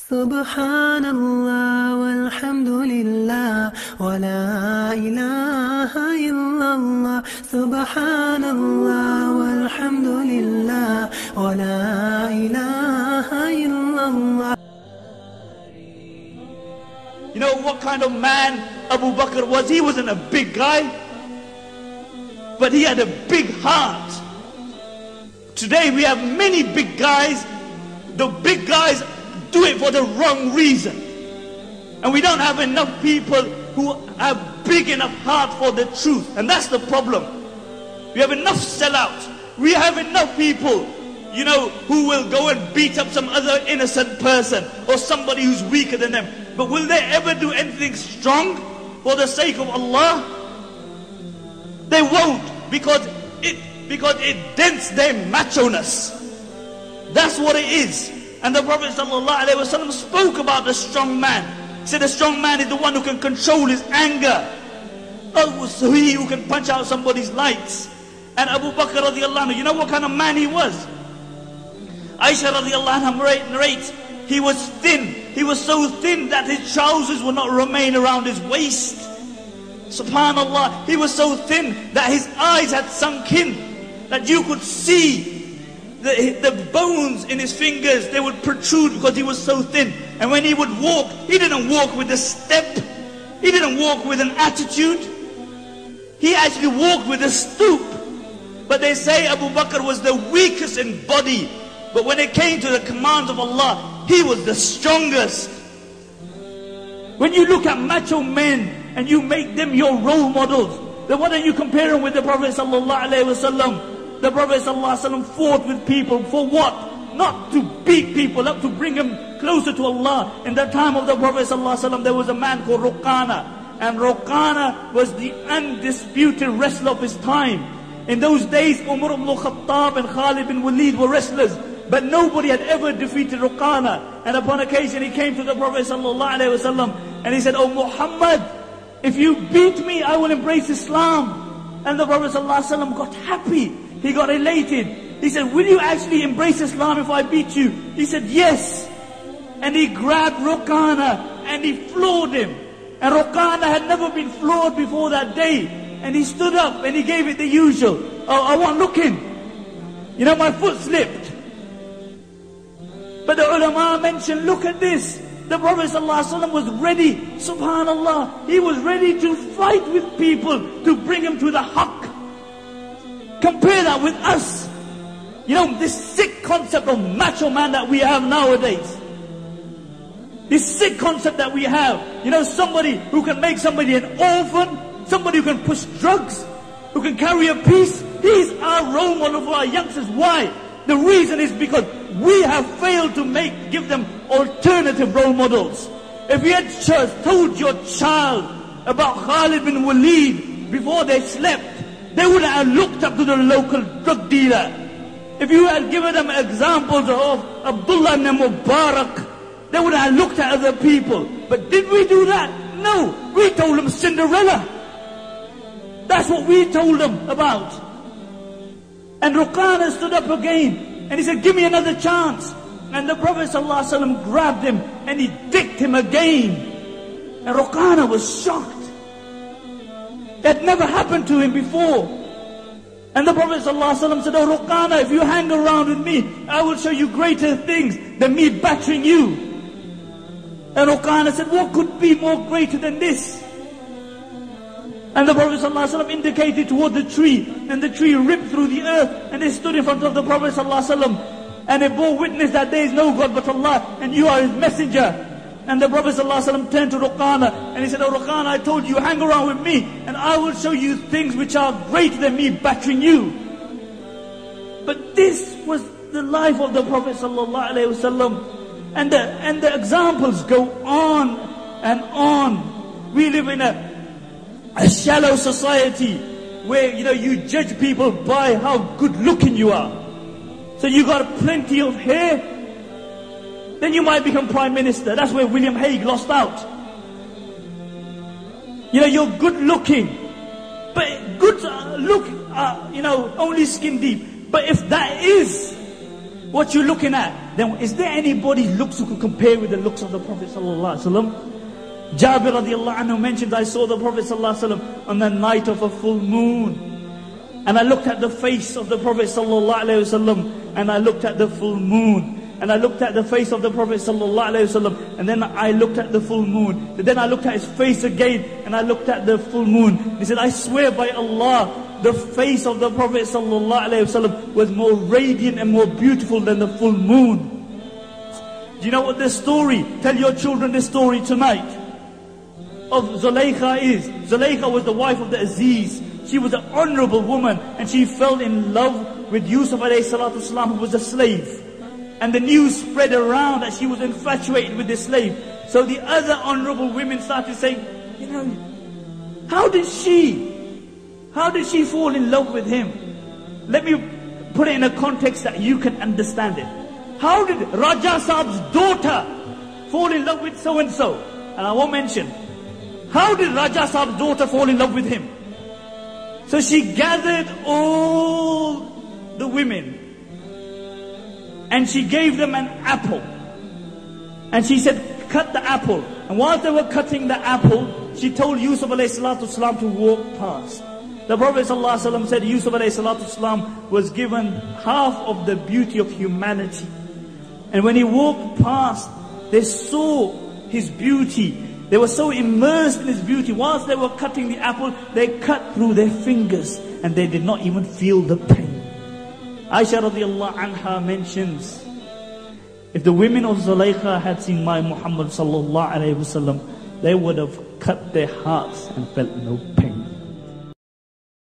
Subhanallah walhamdulillah wa la ilaha illallah. Subhanallah walhamdulillah wa la ilaha illallah. You know what kind of man Abu Bakr was? He wasn't a big guy, but he had a big heart. Today we have many big guys. The big guys do it for the wrong reason. And we don't have enough people who have big enough heart for the truth. And that's the problem. We have enough sellouts. We have enough people, who will go and beat up some other innocent person or somebody who's weaker than them. But will they ever do anything strong for the sake of Allah? They won't, because it dents their macho-ness. That's what it is. And the Prophet ﷺ spoke about the strong man. He said the strong man is the one who can control his anger. So he who can punch out somebody's lights. And Abu Bakr radiallahu anhu, you know what kind of man he was? Aisha radiallahu anha narrates, he was thin. He was so thin that his trousers would not remain around his waist. Subhanallah, he was so thin that his eyes had sunk in, that you could see the bones in his fingers, they would protrude because he was so thin. And when he would walk, he didn't walk with a step. He didn't walk with an attitude. He actually walked with a stoop. But they say Abu Bakr was the weakest in body. But when it came to the commands of Allah, he was the strongest. When you look at macho men and you make them your role models, then why don't you compare them with the Prophet ﷺ? The Prophet ﷺ fought with people for what? Not to beat people, not to bring them closer to Allah. In the time of the Prophet ﷺ, there was a man called Ruqana. And Ruqana was the undisputed wrestler of his time. In those days, Umar ibn Khattab and Khalid bin Walid were wrestlers. But nobody had ever defeated Ruqana. And upon occasion, he came to the Prophet ﷺ and he said, "Oh Muhammad, if you beat me, I will embrace Islam." And the Prophet ﷺ got happy. He got elated. He said, "Will you actually embrace Islam if I beat you?" He said, "Yes." And he grabbed Ruqana and he floored him. And Ruqana had never been floored before that day. And he stood up and he gave it the usual. "Oh, I wasn't looking. My foot slipped." But the ulama mentioned, look at this. The Prophet ﷺ was ready, subhanallah. He was ready to fight with people to bring them to the haqq. Compare that with us. This sick concept of macho man that we have nowadays. This sick concept that we have. Somebody who can make somebody an orphan. Somebody who can push drugs. Who can carry a piece. He's our role model for our youngsters. Why? The reason is because we have failed to give them alternative role models. If you had told your child about Khalid bin Walid before they slept, they would have looked up to the local drug dealer. If you had given them examples of Abdullah ibn Mubarak, they would have looked at other people. But did we do that? No. We told them Cinderella. That's what we told them about. And Ruqana stood up again and he said, "Give me another chance." And the Prophet ﷺ grabbed him and he dicked him again. And Ruqana was shocked. That never happened to him before. And the Prophet ﷺ said, "Oh Ruqana, if you hang around with me, I will show you greater things than me battering you." And Ruqana said, "What could be more greater than this?" And the Prophet ﷺ indicated toward the tree, and the tree ripped through the earth, and they stood in front of the Prophet ﷺ, and they bore witness that there is no God but Allah, and you are His messenger. And the Prophet ﷺ turned to Ruqana, and he said, "Oh Ruqana, I told you, hang around with me, and I will show you things which are greater than me battering you." But this was the life of the Prophet ﷺ, and the examples go on and on. We live in a shallow society where you judge people by how good looking you are. So you got plenty of hair, then you might become Prime Minister. That's where William Hague lost out. You're good looking, but good look, only skin deep. But if that is what you're looking at, then is there anybody's looks who can compare with the looks of the Prophet sallallahu alaihi wasallam? Jabir radiallahu anhu mentions, I saw the Prophet sallallahu alaihi wasallam on the night of a full moon. And I looked at the face of the Prophet sallallahu alaihi wasallam, and I looked at the full moon. And I looked at the face of the Prophet sallallahu alaihi wasallam, and then I looked at the full moon. And then I looked at his face again, and I looked at the full moon. He said, I swear by Allah, the face of the Prophet sallallahu alaihi wasallam was more radiant and more beautiful than the full moon. Do you know what this story, tell your children this story tonight, of Zulaykha is? Zulaykha was the wife of the Aziz. She was an honorable woman, and she fell in love with Yusuf alayhi salatu wasalam, who was a slave. And the news spread around that she was infatuated with this slave. So the other honorable women started saying, you know, how did she fall in love with him? Let me put it in a context that you can understand it. How did Raja Saab's daughter fall in love with so-and-so? And I won't mention. How did Raja Saab's daughter fall in love with him? So she gathered all the women, and she gave them an apple. And she said, cut the apple. And while they were cutting the apple, she told Yusuf alayhi salatu wasalam to walk past. The Prophet sallallahu alaihi wasallam said Yusuf alayhi salatu wasalam was given half of the beauty of humanity. And when he walked past, they saw his beauty. They were so immersed in his beauty. Whilst they were cutting the apple, they cut through their fingers, and they did not even feel the pain. Aisha radiallahu anha mentions, if the women of Zulaykha had seen my Muhammad sallallahu alayhi wasallam, they would have cut their hearts and felt no pain.